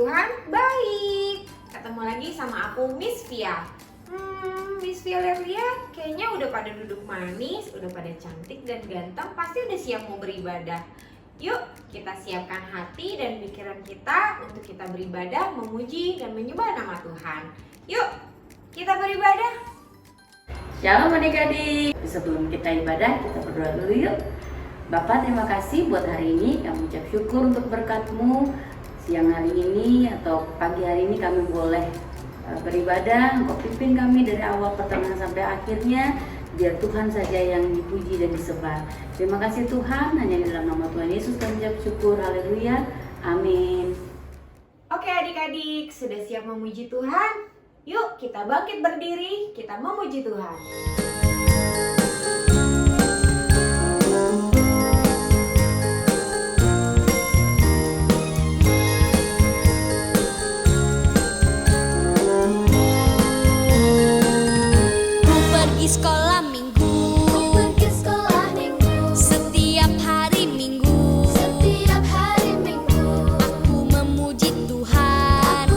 Tuhan baik. Ketemu lagi sama aku Miss Via. Miss Via lihat-lihat kayaknya udah pada duduk manis, udah pada cantik dan ganteng, pasti udah siap mau beribadah. Yuk kita siapkan hati dan pikiran kita untuk kita beribadah, memuji dan menyembah nama Tuhan. Yuk kita beribadah. Shalom adik-adik. Sebelum kita ibadah, kita berdoa dulu yuk. Bapak, terima kasih buat hari ini. Kami ucap syukur untuk berkat-Mu. Siang hari ini atau pagi hari ini kami boleh beribadah. Engkau pimpin kami dari awal pertengahan sampai akhirnya. Biar Tuhan saja yang dipuji dan disembah. Terima kasih Tuhan. Hanya di dalam nama Tuhan Yesus kami ucap syukur. Haleluya. Amin. Oke adik-adik, sudah siap memuji Tuhan? Yuk kita bangkit berdiri, kita memuji Tuhan. Sekolah minggu, setiap hari minggu, aku memuji Tuhan,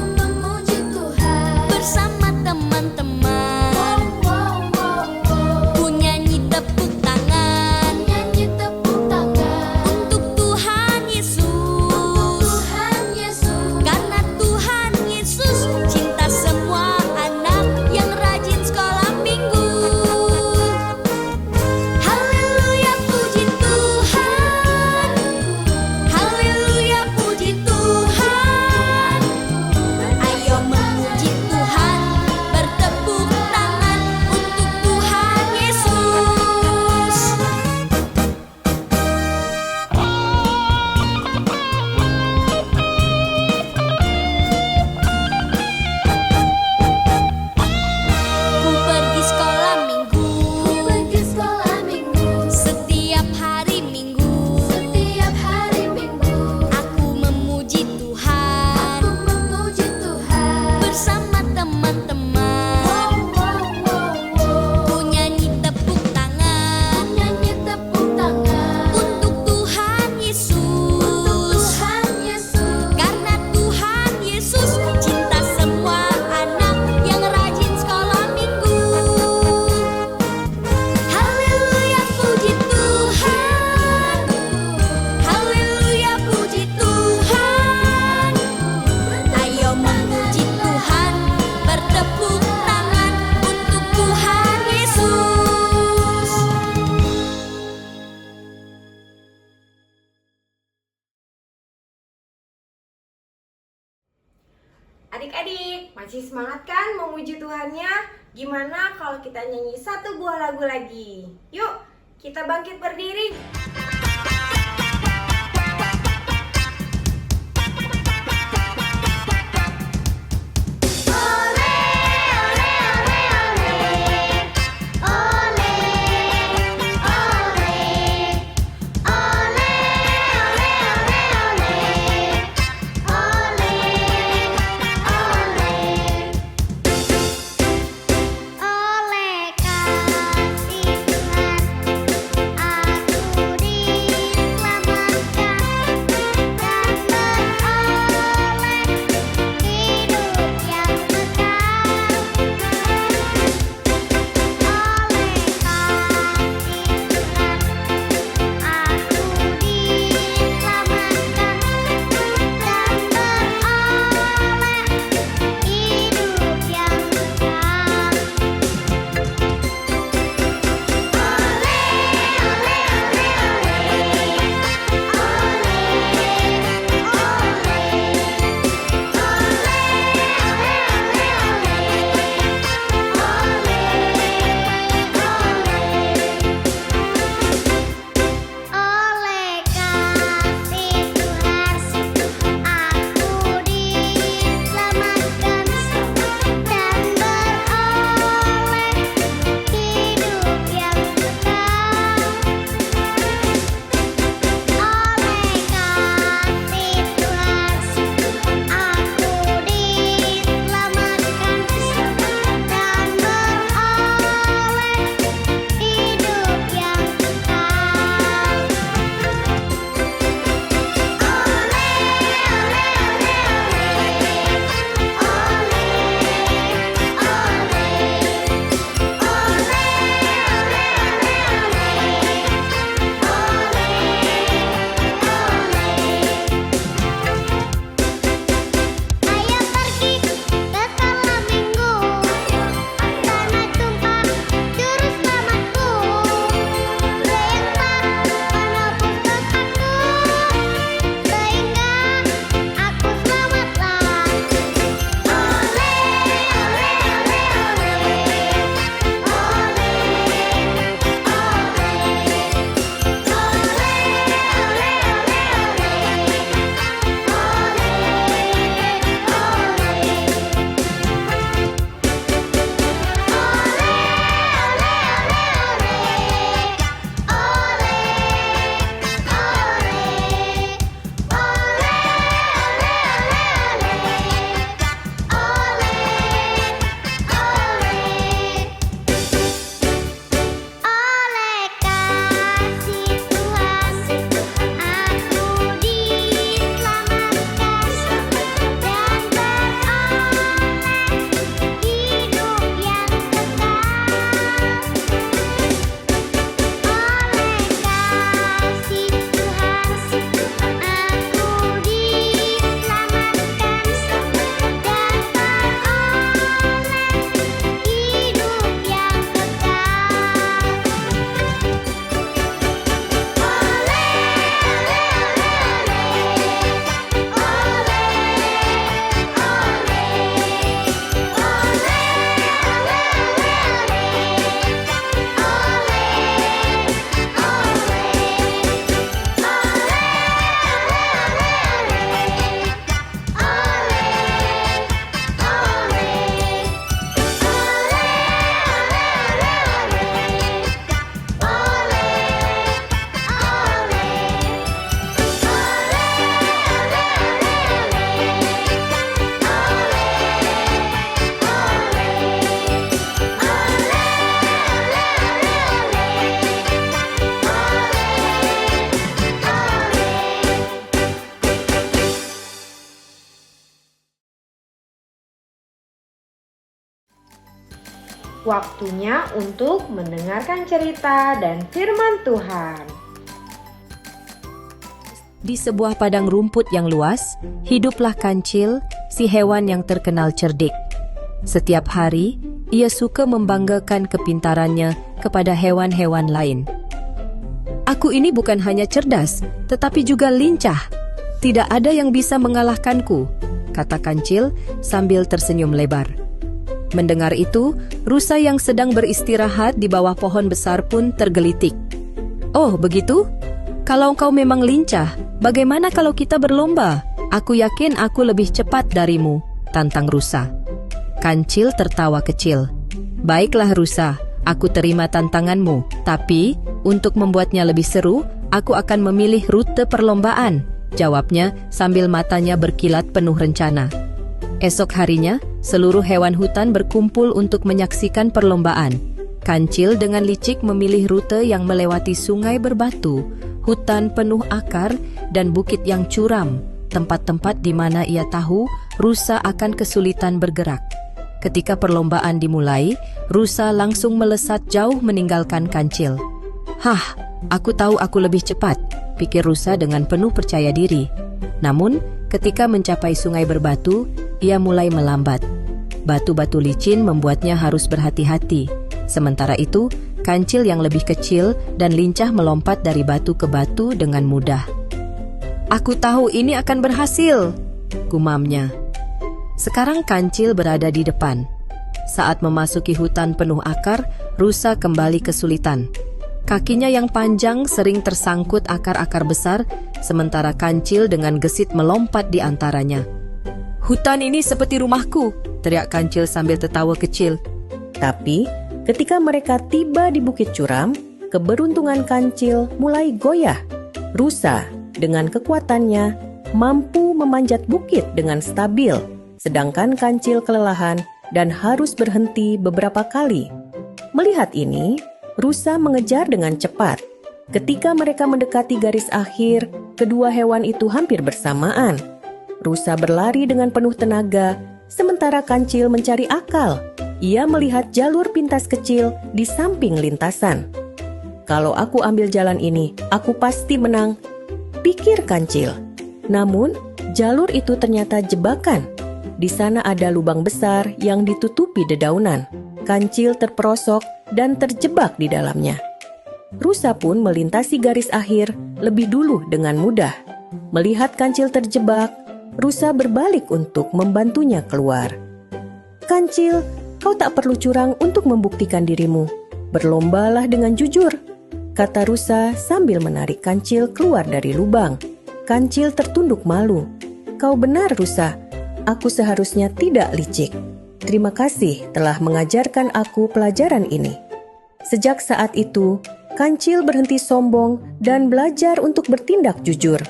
bersama teman-teman, ku nyanyi tepuk tangan, untuk Tuhan Yesus, karena Tuhan Yesus cinta semua anak yang rajin sekolah minggu. Adik-adik, masih semangat kan memuji Tuhannya? Gimana kalau kita nyanyi satu buah lagu lagi? Yuk, kita bangkit berdiri. Oleh kasih Tuhan, aku Waktunya untuk mendengarkan cerita dan firman Tuhan. Di sebuah padang rumput yang luas, hiduplah Kancil, si hewan yang terkenal cerdik. Setiap hari, ia suka membanggakan kepintarannya kepada hewan-hewan lain. Aku ini bukan hanya cerdas, tetapi juga lincah. Tidak ada yang bisa mengalahkanku, kata Kancil sambil tersenyum lebar. Mendengar itu, rusa yang sedang beristirahat di bawah pohon besar pun tergelitik. Oh, begitu? Kalau kau memang lincah, bagaimana kalau kita berlomba? Aku yakin aku lebih cepat darimu, tantang rusa. Kancil tertawa kecil. Baiklah rusa, aku terima tantanganmu. Tapi, untuk membuatnya lebih seru, aku akan memilih rute perlombaan, jawabnya sambil matanya berkilat penuh rencana. Esok harinya, seluruh hewan hutan berkumpul untuk menyaksikan perlombaan. Kancil dengan licik memilih rute yang melewati sungai berbatu, hutan penuh akar, dan bukit yang curam, tempat-tempat di mana ia tahu rusa akan kesulitan bergerak. Ketika perlombaan dimulai, rusa langsung melesat jauh meninggalkan Kancil. Hah, aku tahu aku lebih cepat, pikir rusa dengan penuh percaya diri. Namun, ketika mencapai sungai berbatu, ia mulai melambat. Batu-batu licin membuatnya harus berhati-hati. Sementara itu, Kancil yang lebih kecil dan lincah melompat dari batu ke batu dengan mudah. Aku tahu ini akan berhasil, gumamnya. Sekarang Kancil berada di depan. Saat memasuki hutan penuh akar, rusa kembali kesulitan. Kakinya yang panjang sering tersangkut akar-akar besar, sementara Kancil dengan gesit melompat di antaranya. Hutan ini seperti rumahku, teriak Kancil sambil tertawa kecil. Tapi, ketika mereka tiba di bukit curam, keberuntungan Kancil mulai goyah. Rusa dengan kekuatannya mampu memanjat bukit dengan stabil, sedangkan Kancil kelelahan dan harus berhenti beberapa kali. Melihat ini, rusa mengejar dengan cepat. Ketika mereka mendekati garis akhir, kedua hewan itu hampir bersamaan. Rusa berlari dengan penuh tenaga, sementara Kancil mencari akal. Ia melihat jalur pintas kecil di samping lintasan. Kalau aku ambil jalan ini, aku pasti menang, pikir Kancil. Namun, jalur itu ternyata jebakan. Di sana ada lubang besar yang ditutupi dedaunan. Kancil terperosok dan terjebak di dalamnya. Rusa pun melintasi garis akhir lebih dulu dengan mudah. Melihat Kancil terjebak, rusa berbalik untuk membantunya keluar. Kancil, kau tak perlu curang untuk membuktikan dirimu. Berlombalah dengan jujur, kata rusa sambil menarik Kancil keluar dari lubang. Kancil tertunduk malu. Kau benar rusa, aku seharusnya tidak licik. Terima kasih telah mengajarkan aku pelajaran ini. Sejak saat itu, Kancil berhenti sombong dan belajar untuk bertindak jujur.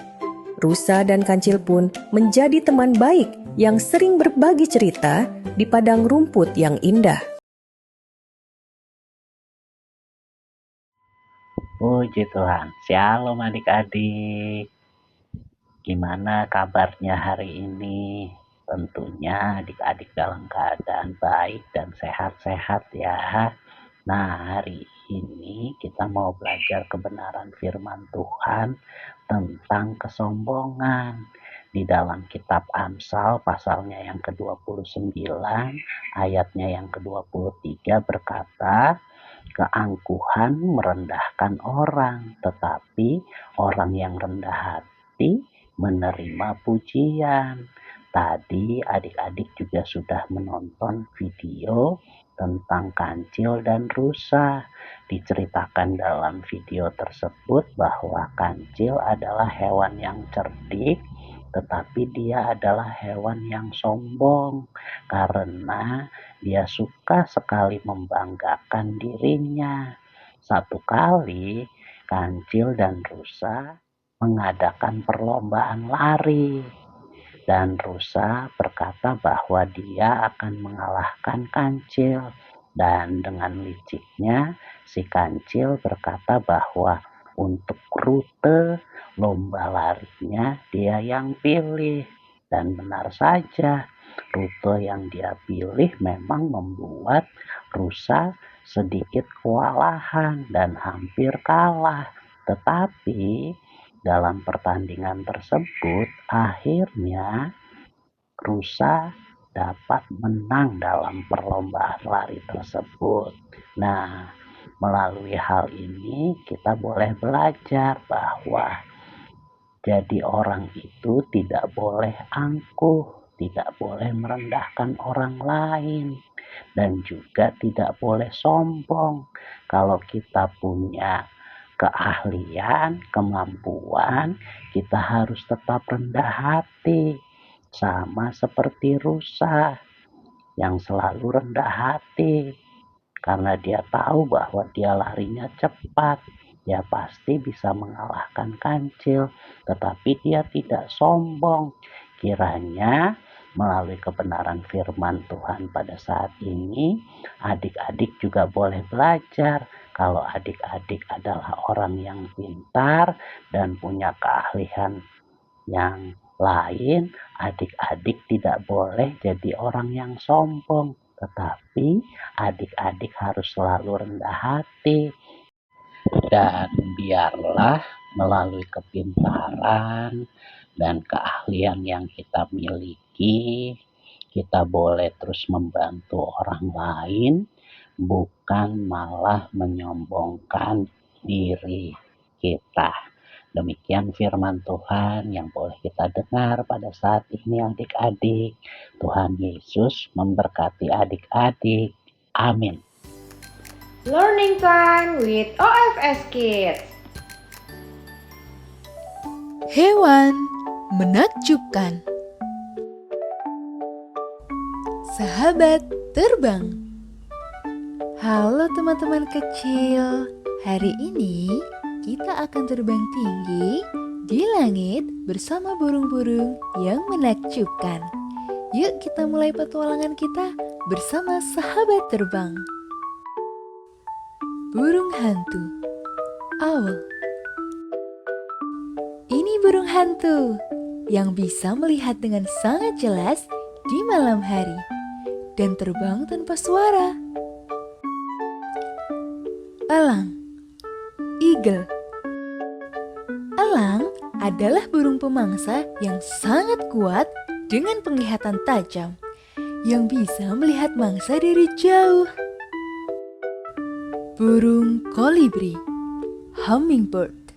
Rusa dan Kancil pun menjadi teman baik yang sering berbagi cerita di padang rumput yang indah. Puji Tuhan, shalom adik-adik. Gimana kabarnya hari ini? Tentunya adik-adik dalam keadaan baik dan sehat-sehat ya. Nah, hari ini kita mau belajar kebenaran firman Tuhan tentang kesombongan. Di dalam kitab Amsal pasalnya yang ke-29, ayatnya yang ke-23 berkata, keangkuhan merendahkan orang, tetapi orang yang rendah hati menerima pujian. Tadi adik-adik juga sudah menonton video tentang Kancil dan rusa. Diceritakan dalam video tersebut bahwa Kancil adalah hewan yang cerdik, tetapi dia adalah hewan yang sombong karena dia suka sekali membanggakan dirinya. Satu kali Kancil dan rusa mengadakan perlombaan lari. Dan rusa berkata bahwa dia akan mengalahkan Kancil. Dan dengan liciknya si Kancil berkata bahwa untuk rute lomba larinya dia yang pilih. Dan benar saja, Rute yang dia pilih memang membuat rusa sedikit kewalahan dan hampir kalah. Tetapi dalam pertandingan tersebut akhirnya rusa dapat menang dalam perlombaan lari tersebut. Nah, melalui hal ini kita boleh belajar bahwa jadi orang itu tidak boleh angkuh, tidak boleh merendahkan orang lain, dan juga tidak boleh sombong. Kalau kita punya keahlian, kemampuan, kita harus tetap rendah hati. Sama seperti rusa yang selalu rendah hati. Karena dia tahu bahwa dia larinya cepat, dia pasti bisa mengalahkan kancil, tetapi dia tidak sombong. Kiranya melalui kebenaran firman Tuhan pada saat ini, adik-adik juga boleh belajar. Kalau adik-adik adalah orang yang pintar dan punya keahlian yang lain, adik-adik tidak boleh jadi orang yang sombong. Tetapi adik-adik harus selalu rendah hati. Dan biarlah melalui kepintaran dan keahlian yang kita miliki, kita boleh terus membantu orang lain, bukan malah menyombongkan diri kita. Demikian firman Tuhan yang boleh kita dengar pada saat ini adik-adik. Tuhan Yesus memberkati adik-adik. Amin. Learning time with OFS Kids. Hewan menakjubkan. Sahabat terbang. Halo teman-teman kecil. Hari ini kita akan terbang tinggi di langit bersama burung-burung yang menakjubkan. Yuk kita mulai petualangan kita bersama sahabat terbang. Burung hantu. Owl. Ini burung hantu yang bisa melihat dengan sangat jelas di malam hari dan terbang tanpa suara. Elang. Eagle. Elang adalah burung pemangsa yang sangat kuat dengan penglihatan tajam yang bisa melihat mangsa dari jauh. Burung kolibri. Hummingbird.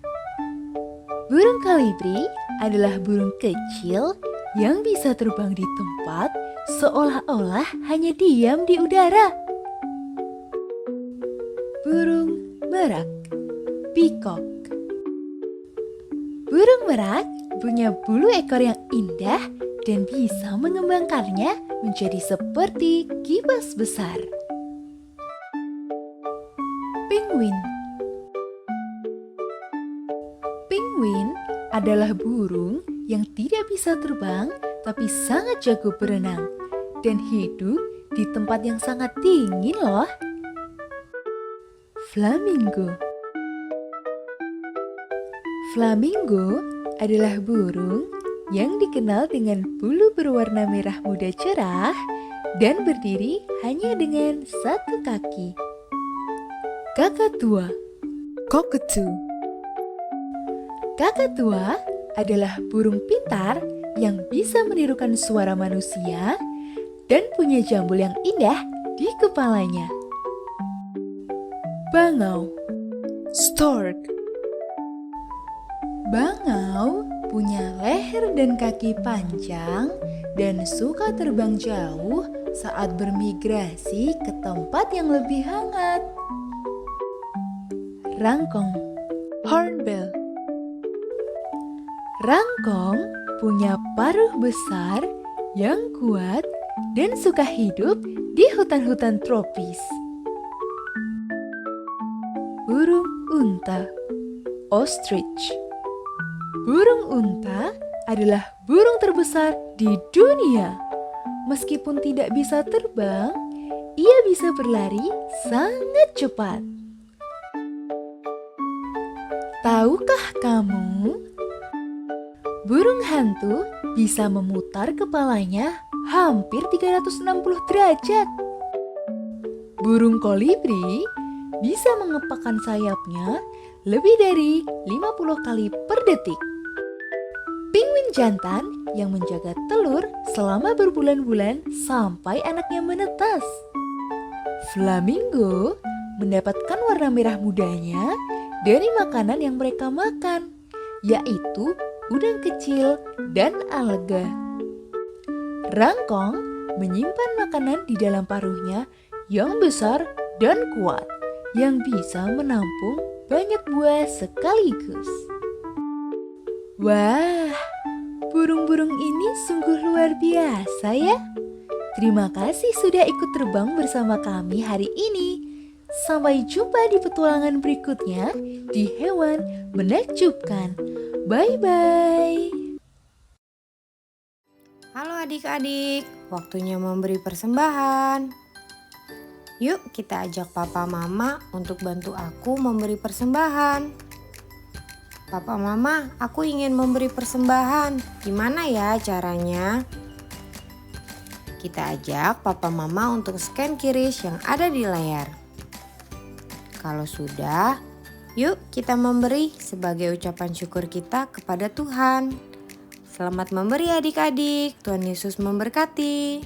Burung kolibri adalah burung kecil yang bisa terbang di tempat seolah-olah hanya diam di udara. Burung merak. Peacock. Burung merak punya bulu ekor yang indah dan bisa mengembangkannya menjadi seperti kipas besar. Penguin. Penguin adalah burung yang tidak bisa terbang tapi sangat jago berenang dan hidup di tempat yang sangat dingin loh. Flamingo. Flamingo adalah burung yang dikenal dengan bulu berwarna merah muda cerah dan berdiri hanya dengan satu kaki. Kakatua. Cockatoo. Kakatua adalah burung pintar yang bisa menirukan suara manusia dan punya jambul yang indah di kepalanya. Bangau. Stork. Bangau punya leher dan kaki panjang dan suka terbang jauh saat bermigrasi ke tempat yang lebih hangat. Rangkong. Hornbill. Rangkong punya paruh besar yang kuat dan suka hidup di hutan-hutan tropis. Burung unta. Ostrich. Burung unta adalah burung terbesar di dunia. Meskipun tidak bisa terbang, ia bisa berlari sangat cepat. Tahukah kamu? Burung hantu bisa memutar kepalanya hampir 360 derajat. Burung kolibri bisa mengepakkan sayapnya lebih dari 50 kali per detik. Penguin jantan yang menjaga telur selama berbulan-bulan sampai anaknya menetas. Flamingo mendapatkan warna merah mudanya dari makanan yang mereka makan, yaitu udang kecil dan alga. Rangkong menyimpan makanan di dalam paruhnya yang besar dan kuat, yang bisa menampung banyak buah sekaligus. Wah, burung-burung ini sungguh luar biasa ya. Terima kasih sudah ikut terbang bersama kami hari ini. Sampai jumpa di petualangan berikutnya di Hewan Menakjubkan. Bye-bye. Halo adik-adik, waktunya memberi persembahan. Yuk kita ajak papa mama untuk bantu aku memberi persembahan. Papa mama, aku ingin memberi persembahan. Gimana ya caranya? Kita ajak papa mama untuk scan QRIS yang ada di layar. Kalau sudah, yuk kita memberi sebagai ucapan syukur kita kepada Tuhan. Selamat memberi adik-adik, Tuhan Yesus memberkati.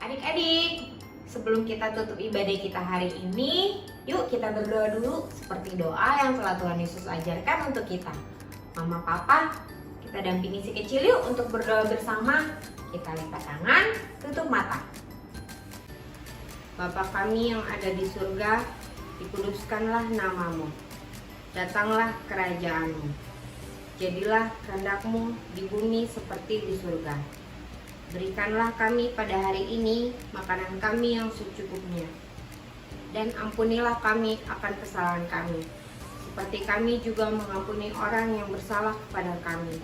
Adik-adik, sebelum kita tutup ibadah kita hari ini, yuk kita berdoa dulu seperti doa yang telah Tuhan Yesus ajarkan untuk kita. Mama, Papa, kita dampingi si kecil yuk untuk berdoa bersama. Kita lipat tangan, tutup mata. Bapa kami yang ada di surga, dikuduskanlah namamu. Datanglah kerajaanmu. Jadilah kehendak-Mu di bumi seperti di surga. Berikanlah kami pada hari ini makanan kami yang secukupnya. Dan ampunilah kami akan kesalahan kami, seperti kami juga mengampuni orang yang bersalah kepada kami.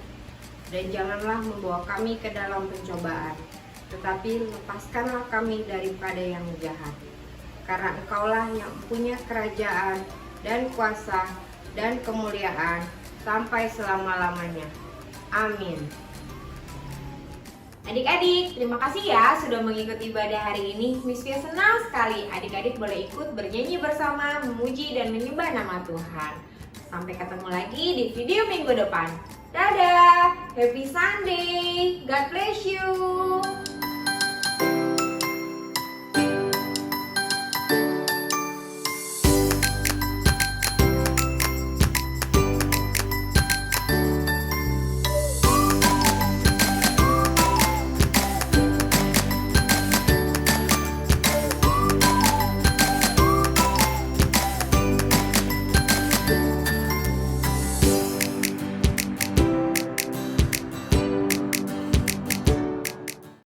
Dan janganlah membawa kami ke dalam pencobaan, tetapi lepaskanlah kami daripada yang jahat. Karena Engkaulah yang punya kerajaan dan kuasa dan kemuliaan sampai selama-lamanya. Amin. Adik-adik, terima kasih ya sudah mengikuti ibadah hari ini. Miss Fia senang sekali adik-adik boleh ikut bernyanyi bersama, memuji dan menyembah nama Tuhan. Sampai ketemu lagi di video minggu depan. Dadah, happy Sunday, God bless you.